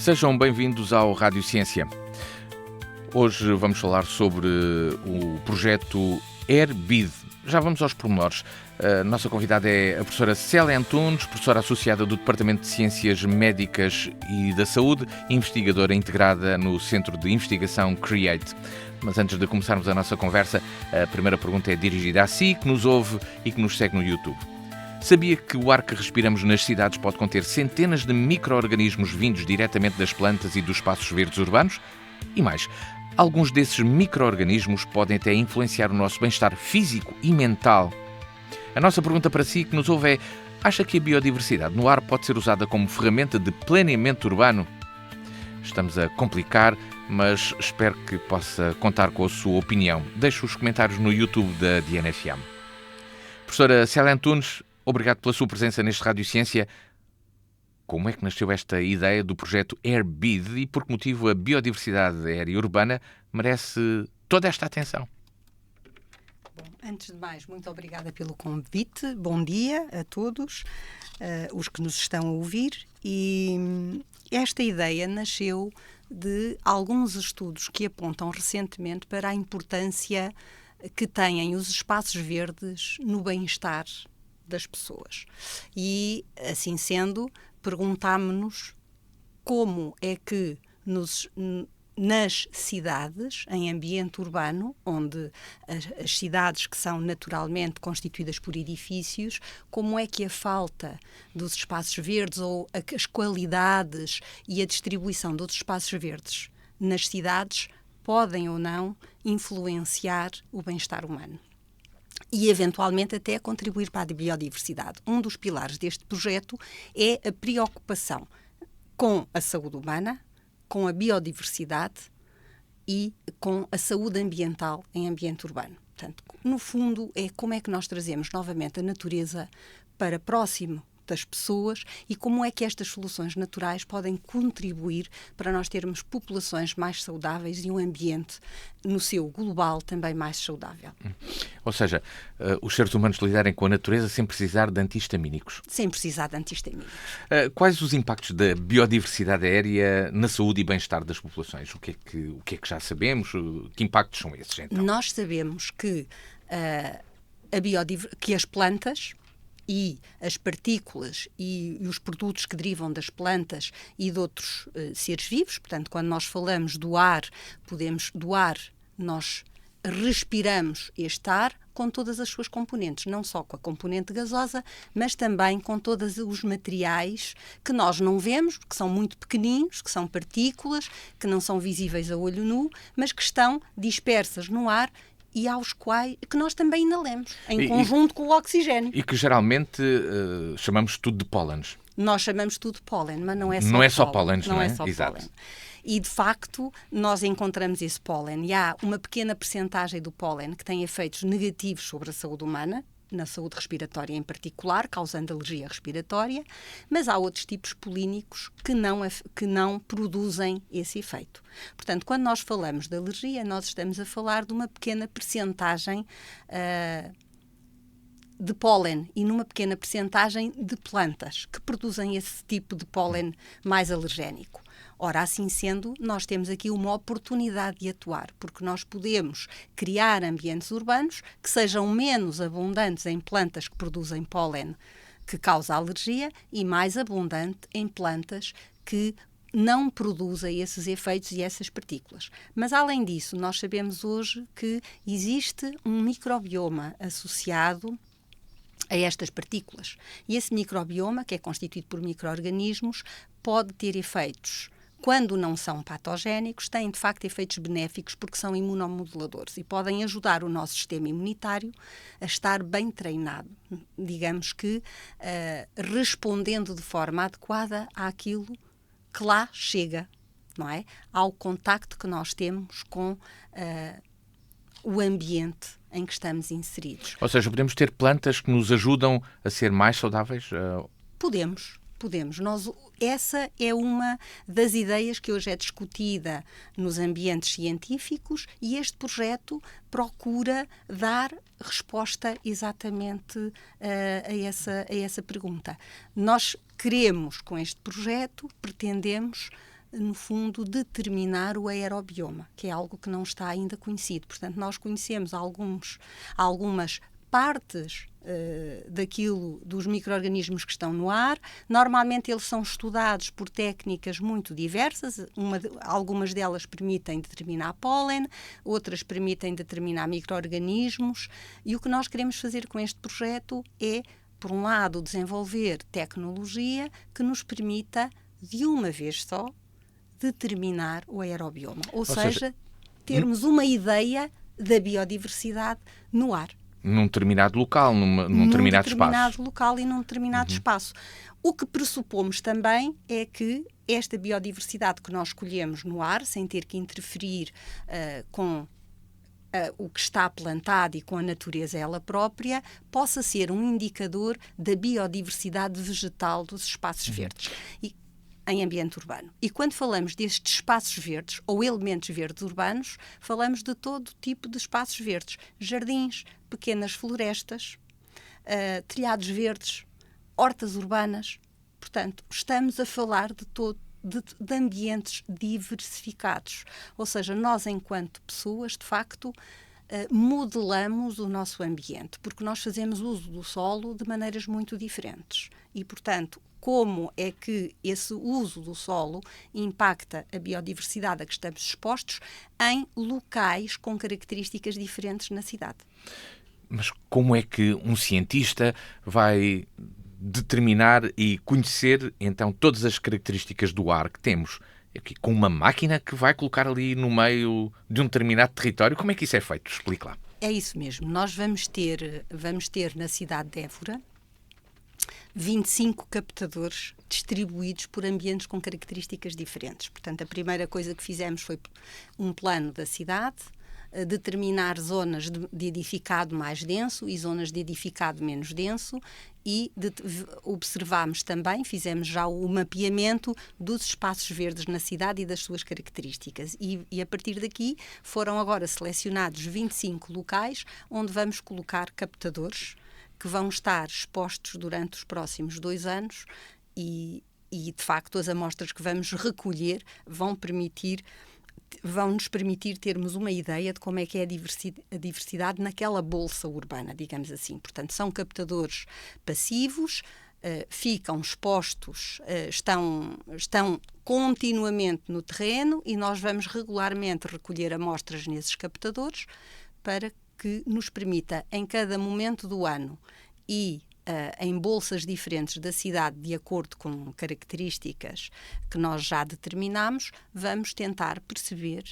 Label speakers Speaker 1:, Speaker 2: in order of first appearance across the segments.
Speaker 1: Sejam bem-vindos ao Rádio Ciência. Hoje vamos falar sobre o projeto AirBead. Já vamos aos pormenores. A nossa convidada é a professora Célia Antunes, professora associada do Departamento de Ciências Médicas e da Saúde, investigadora integrada no Centro de Investigação CREATE. Mas antes de começarmos a nossa conversa, a primeira pergunta é dirigida a si, que nos ouve e que nos segue no YouTube. Sabia que o ar que respiramos nas cidades pode conter centenas de micro-organismos vindos diretamente das plantas e dos espaços verdes urbanos? E mais, alguns desses micro-organismos podem até influenciar o nosso bem-estar físico e mental. A nossa pergunta para si, que nos ouve, é: acha que a biodiversidade no ar pode ser usada como ferramenta de planeamento urbano? Estamos a complicar, mas espero que possa contar com a sua opinião. Deixe os comentários no YouTube da DNFM. Professora Célia Antunes, obrigado pela sua presença neste Rádio Ciência. Como é que nasceu esta ideia do projeto AirBead e por que motivo a biodiversidade aérea urbana merece toda esta atenção?
Speaker 2: Bom, antes de mais, muito obrigada pelo convite. Bom dia a todos os que nos estão a ouvir. E esta ideia nasceu de alguns estudos que apontam recentemente para a importância que têm os espaços verdes no bem-estar das pessoas. E, assim sendo, perguntámo-nos como é que nas cidades, em ambiente urbano, onde as cidades que são naturalmente constituídas por edifícios, como é que a falta dos espaços verdes ou as qualidades e a distribuição dos espaços verdes nas cidades podem ou não influenciar o bem-estar humano e, eventualmente, até contribuir para a biodiversidade. Um dos pilares deste projeto é a preocupação com a saúde humana, com a biodiversidade e com a saúde ambiental em ambiente urbano. Portanto, no fundo, é como é que nós trazemos novamente a natureza para próximo das pessoas e como é que estas soluções naturais podem contribuir para nós termos populações mais saudáveis e um ambiente, no seu global, também mais saudável.
Speaker 1: Ou seja, os seres humanos lidarem com a natureza sem precisar de antihistamínicos.
Speaker 2: Sem precisar de antihistamínicos.
Speaker 1: Quais os impactos da biodiversidade aérea na saúde e bem-estar das populações? O que é que já sabemos? Que impactos são esses, então?
Speaker 2: Nós sabemos que, que as plantas e as partículas e os produtos que derivam das plantas e de outros seres vivos, portanto, quando nós falamos do ar, nós respiramos este ar com todas as suas componentes, não só com a componente gasosa, mas também com todos os materiais que nós não vemos, que são muito pequeninos, que são partículas, que não são visíveis a olho nu, mas que estão dispersas no ar e aos quais que nós também inalamos, em conjunto com o oxigênio.
Speaker 1: E que geralmente chamamos tudo de pólenes.
Speaker 2: Nós chamamos tudo de pólen, mas não é só
Speaker 1: pólen. Não é só pólenes, não é?
Speaker 2: Só
Speaker 1: Exato.
Speaker 2: Pólen. E, de facto, nós encontramos esse pólen. E há uma pequena percentagem do pólen que tem efeitos negativos sobre a saúde humana, na saúde respiratória em particular, causando alergia respiratória, mas há outros tipos polínicos que não produzem esse efeito. Portanto, quando nós falamos de alergia, nós estamos a falar de uma pequena percentagem de pólen e numa pequena percentagem de plantas que produzem esse tipo de pólen mais alergénico. Ora, assim sendo, nós temos aqui uma oportunidade de atuar, porque nós podemos criar ambientes urbanos que sejam menos abundantes em plantas que produzem pólen que causa alergia e mais abundante em plantas que não produzem esses efeitos e essas partículas. Mas, além disso, nós sabemos hoje que existe um microbioma associado a estas partículas. E esse microbioma, que é constituído por micro-organismos, pode ter efeitos. Quando não são patogénicos, têm de facto efeitos benéficos porque são imunomoduladores e podem ajudar o nosso sistema imunitário a estar bem treinado, digamos que respondendo de forma adequada àquilo que lá chega, não é? Ao contacto que nós temos com o ambiente em que estamos inseridos.
Speaker 1: Ou seja, podemos ter plantas que nos ajudam a ser mais saudáveis?
Speaker 2: Podemos. Essa é uma das ideias que hoje é discutida nos ambientes científicos e este projeto procura dar resposta exatamente a essa pergunta. Nós queremos, com este projeto, pretendemos no fundo, determinar o aerobioma, que é algo que não está ainda conhecido. Portanto, nós conhecemos algumas partes daquilo, dos micro-organismos que estão no ar. Normalmente eles são estudados por técnicas muito diversas. Algumas delas permitem determinar pólen, outras permitem determinar micro-organismos. E o que nós queremos fazer com este projeto é, por um lado, desenvolver tecnologia que nos permita, de uma vez só, determinar o aerobioma. Ou seja, termos uma ideia da biodiversidade no ar.
Speaker 1: Num determinado local, num determinado espaço.
Speaker 2: Local e num determinado espaço. O que pressupomos também é que esta biodiversidade que nós escolhemos no ar, sem ter que interferir com o que está plantado e com a natureza ela própria, possa ser um indicador da biodiversidade vegetal dos espaços verdes. Em ambiente urbano. E quando falamos destes espaços verdes ou elementos verdes urbanos, falamos de todo tipo de espaços verdes. Jardins, pequenas florestas, telhados verdes, hortas urbanas. Portanto, estamos a falar de ambientes diversificados. Ou seja, nós, enquanto pessoas, de facto, modelamos o nosso ambiente, porque nós fazemos uso do solo de maneiras muito diferentes. E, portanto, como é que esse uso do solo impacta a biodiversidade a que estamos expostos em locais com características diferentes na cidade.
Speaker 1: Mas como é que um cientista vai determinar e conhecer, então, todas as características do ar que temos? Aqui, com uma máquina que vai colocar ali no meio de um determinado território? Como é que isso é feito? Explique lá.
Speaker 2: É isso mesmo. Nós vamos ter na cidade de Évora 25 captadores distribuídos por ambientes com características diferentes. Portanto, a primeira coisa que fizemos foi um plano da cidade, determinar zonas de edificado mais denso e zonas de edificado menos denso e observámos também, fizemos já o mapeamento dos espaços verdes na cidade e das suas características. E a partir daqui foram agora selecionados 25 locais onde vamos colocar captadores que vão estar expostos durante os próximos 2 anos e, de facto, as amostras que vamos recolher vão-nos permitir termos uma ideia de como é que é a diversidade naquela bolsa urbana, digamos assim. Portanto, são captadores passivos, ficam expostos, estão continuamente no terreno e nós vamos regularmente recolher amostras nesses captadores para que nos permita, em cada momento do ano e em bolsas diferentes da cidade, de acordo com características que nós já determinamos, vamos tentar perceber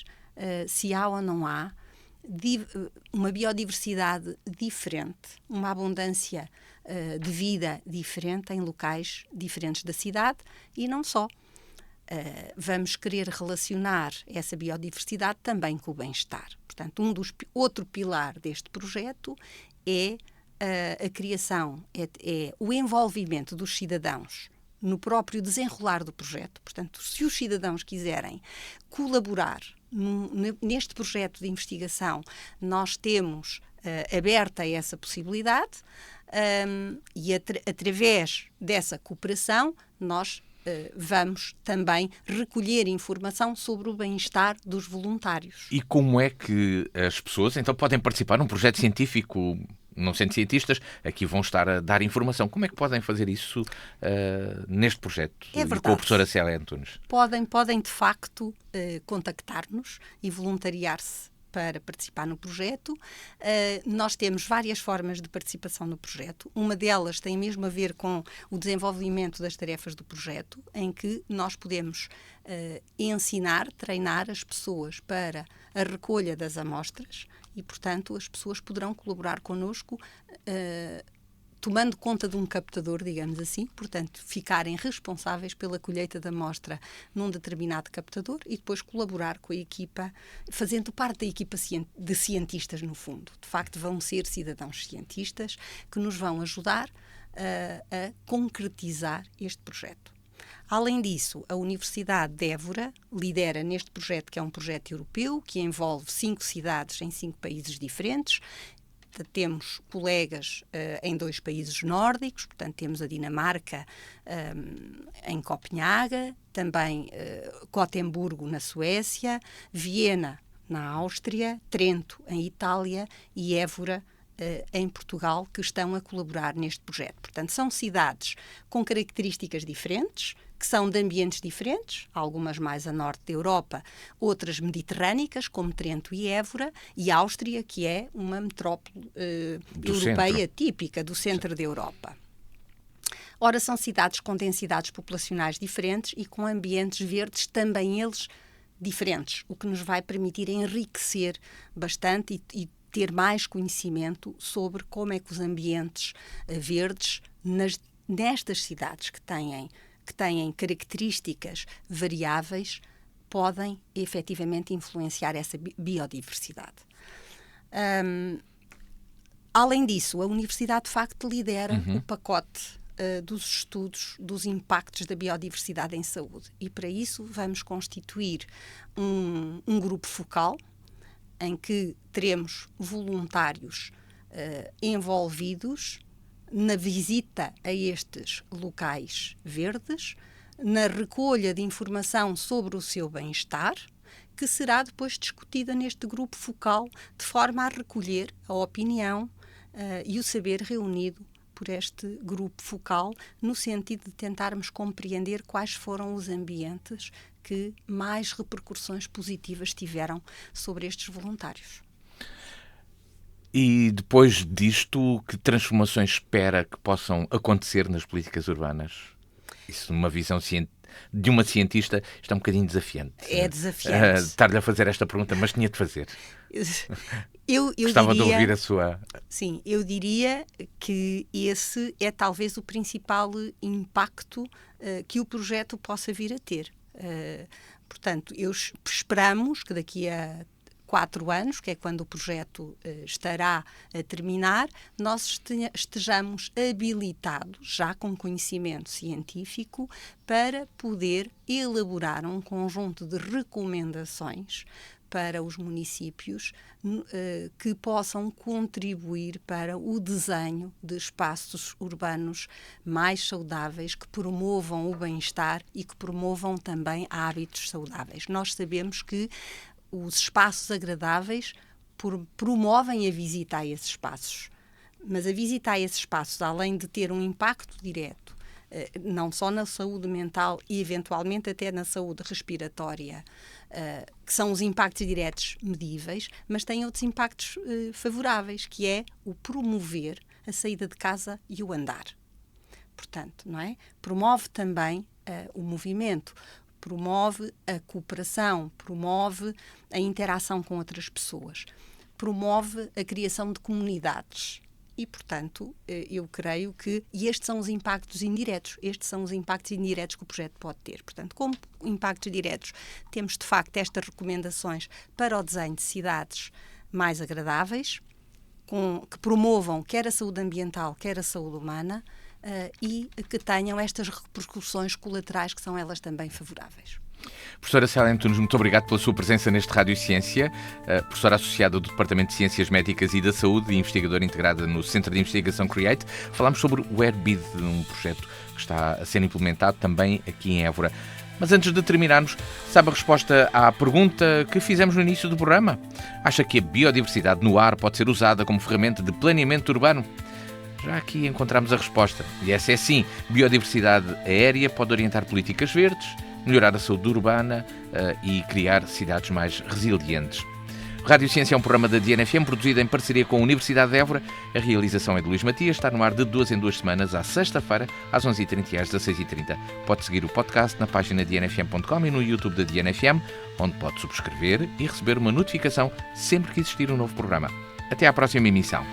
Speaker 2: se há ou não há uma biodiversidade diferente, uma abundância de vida diferente em locais diferentes da cidade e não só. Vamos querer relacionar essa biodiversidade também com o bem-estar. Portanto, outro pilar deste projeto é a criação, é o envolvimento dos cidadãos no próprio desenrolar do projeto. Portanto, se os cidadãos quiserem colaborar neste projeto de investigação, nós temos aberta essa possibilidade e através dessa cooperação nós vamos também recolher informação sobre o bem-estar dos voluntários.
Speaker 1: E como é que as pessoas então podem participar num projeto científico? Não sendo cientistas, aqui vão estar a dar informação. Como é que podem fazer isso neste projeto?
Speaker 2: É verdade.
Speaker 1: Com a professora Célia Antunes?
Speaker 2: Podem de facto contactar-nos e voluntariar-se para participar no projeto. Nós temos várias formas de participação no projeto. Uma delas tem mesmo a ver com o desenvolvimento das tarefas do projeto, em que nós podemos ensinar, treinar as pessoas para a recolha das amostras e, portanto, as pessoas poderão colaborar connosco tomando conta de um captador, digamos assim, portanto, ficarem responsáveis pela colheita da amostra num determinado captador e depois colaborar com a equipa, fazendo parte da equipa de cientistas, no fundo. De facto, vão ser cidadãos cientistas que nos vão ajudar a concretizar este projeto. Além disso, a Universidade de Évora lidera neste projeto, que é um projeto europeu, que envolve 5 cidades em 5 países diferentes, temos colegas em 2 países nórdicos, portanto temos a Dinamarca em Copenhaga, também Gotemburgo na Suécia, Viena na Áustria, Trento em Itália e Évora em Portugal, que estão a colaborar neste projeto. Portanto, são cidades com características diferentes, que são de ambientes diferentes, algumas mais a norte da Europa, outras mediterrânicas, como Trento e Évora, e Áustria, que é uma metrópole europeia típica do centro da Europa. Ora, são cidades com densidades populacionais diferentes e com ambientes verdes também eles diferentes, o que nos vai permitir enriquecer bastante e ter mais conhecimento sobre como é que os ambientes verdes nestas cidades que têm características variáveis podem efetivamente influenciar essa biodiversidade. Além disso, a Universidade de facto lidera o pacote dos estudos dos impactos da biodiversidade em saúde, e para isso vamos constituir um grupo focal em que teremos voluntários envolvidos na visita a estes locais verdes, na recolha de informação sobre o seu bem-estar, que será depois discutida neste grupo focal, de forma a recolher a opinião e o saber reunido por este grupo focal, no sentido de tentarmos compreender quais foram os ambientes que mais repercussões positivas tiveram sobre estes voluntários.
Speaker 1: E depois disto, que transformações espera que possam acontecer nas políticas urbanas? Isso, numa visão de uma cientista, está um bocadinho desafiante.
Speaker 2: É desafiante.
Speaker 1: Estar-lhe a fazer esta pergunta, mas tinha de fazer.
Speaker 2: Eu
Speaker 1: Gostava
Speaker 2: diria,
Speaker 1: de ouvir a sua...
Speaker 2: Sim, eu diria que esse é talvez o principal impacto que o projeto possa vir a ter. Portanto, esperamos que daqui a 4 anos, que é quando o projeto estará a terminar, nós estejamos habilitados, já com conhecimento científico, para poder elaborar um conjunto de recomendações para os municípios que possam contribuir para o desenho de espaços urbanos mais saudáveis, que promovam o bem-estar e que promovam também hábitos saudáveis. Nós sabemos que os espaços agradáveis promovem a visita a esses espaços, mas a visita a esses espaços, além de ter um impacto direto, não só na saúde mental e eventualmente até na saúde respiratória, que são os impactos diretos medíveis, mas tem outros impactos favoráveis, que é o promover a saída de casa e o andar. Portanto, não é? Promove também o movimento, promove a cooperação, promove a interação com outras pessoas, promove a criação de comunidades. E, portanto, eu creio que estes são os impactos indiretos. Estes são os impactos indiretos que o projeto pode ter. Portanto, como impactos diretos, temos, de facto, estas recomendações para o desenho de cidades mais agradáveis, que promovam quer a saúde ambiental, quer a saúde humana, e que tenham estas repercussões colaterais que são elas também favoráveis.
Speaker 1: Professora Célia Antunes, muito obrigado pela sua presença neste Rádio Ciência, professora associada do Departamento de Ciências Médicas e da Saúde e investigadora integrada no Centro de Investigação CREATE. Falámos sobre o AirBid, um projeto que está a ser implementado também aqui em Évora. Mas antes de terminarmos, sabe a resposta à pergunta que fizemos no início do programa? Acha que a biodiversidade no ar pode ser usada como ferramenta de planeamento urbano? Já aqui encontramos a resposta. E essa é sim. Biodiversidade aérea pode orientar políticas verdes, melhorar a saúde urbana e criar cidades mais resilientes. O Rádio Ciência é um programa da DNFM produzido em parceria com a Universidade de Évora. A realização é de Luís Matias. Está no ar de 2 em 2 semanas, à sexta-feira, às 11h30 e às 16h30. Pode seguir o podcast na página dnfm.com e no YouTube da DNFM, onde pode subscrever e receber uma notificação sempre que existir um novo programa. Até à próxima emissão.